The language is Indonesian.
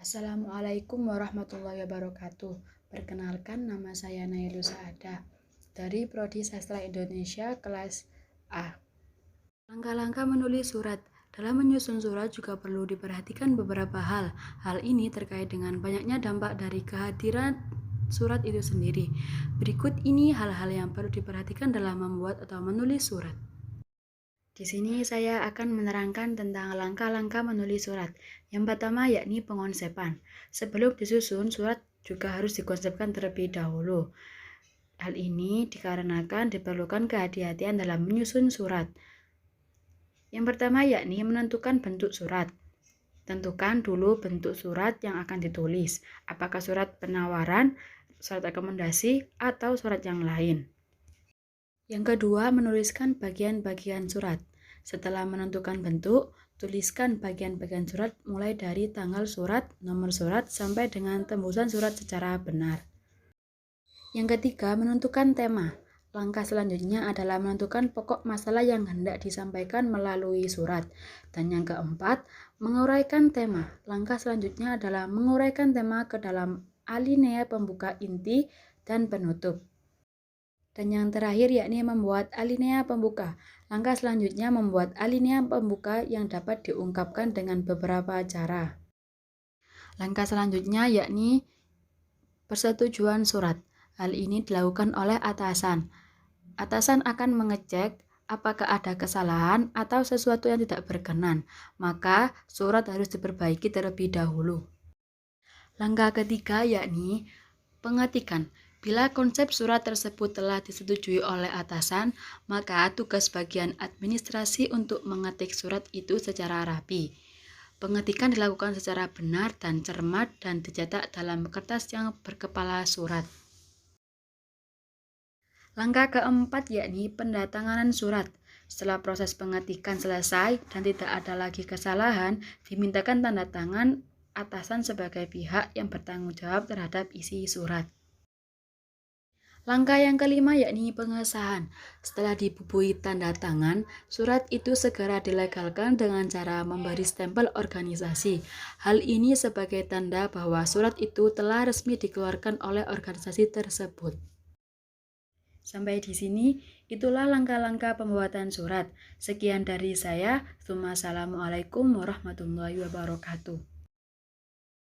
Assalamualaikum warahmatullahi wabarakatuh. Perkenalkan, nama saya Nailu Saadah dari Prodi Sastra Indonesia kelas A. Langkah-langkah menulis surat. Dalam menyusun surat juga perlu diperhatikan beberapa hal. Hal ini terkait dengan banyaknya dampak dari kehadiran surat itu sendiri. Berikut ini hal-hal yang perlu diperhatikan dalam membuat atau menulis surat. Di sini saya akan menerangkan tentang langkah-langkah menulis surat. Yang pertama yakni pengonsepan. Sebelum disusun, surat juga harus dikonsepkan terlebih dahulu. Hal ini dikarenakan diperlukan kehati-hatian dalam menyusun surat. Yang pertama yakni menentukan bentuk surat. Tentukan dulu bentuk surat yang akan ditulis. Apakah surat penawaran, surat rekomendasi, atau surat yang lain. Yang kedua, menuliskan bagian-bagian surat. Setelah menentukan bentuk, tuliskan bagian-bagian surat mulai dari tanggal surat, nomor surat, sampai dengan tembusan surat secara benar. Yang ketiga, menentukan tema. Langkah selanjutnya adalah menentukan pokok masalah yang hendak disampaikan melalui surat. Dan yang keempat, menguraikan tema. Langkah selanjutnya adalah menguraikan tema ke dalam alinea pembuka inti dan penutup. Dan yang terakhir yakni membuat alinea pembuka. Langkah selanjutnya membuat alinea pembuka yang dapat diungkapkan dengan beberapa cara. Langkah selanjutnya yakni persetujuan surat. Hal ini dilakukan oleh atasan. Atasan akan mengecek apakah ada kesalahan atau sesuatu yang tidak berkenan. Maka surat harus diperbaiki terlebih dahulu. Langkah ketiga yakni pengetikan. Bila konsep surat tersebut telah disetujui oleh atasan, maka tugas bagian administrasi untuk mengetik surat itu secara rapi. Pengetikan dilakukan secara benar dan cermat dan dicetak dalam kertas yang berkepala surat. Langkah keempat yakni pendatanganan surat. Setelah proses pengetikan selesai dan tidak ada lagi kesalahan, dimintakan tanda tangan atasan sebagai pihak yang bertanggung jawab terhadap isi surat. Langkah yang kelima yakni pengesahan. Setelah dibubui tanda tangan, surat itu segera dilegalkan dengan cara memberi stempel organisasi. Hal ini sebagai tanda bahwa surat itu telah resmi dikeluarkan oleh organisasi tersebut. Sampai di sini, itulah langkah-langkah pembuatan surat. Sekian dari saya. Assalamualaikum warahmatullahi wabarakatuh.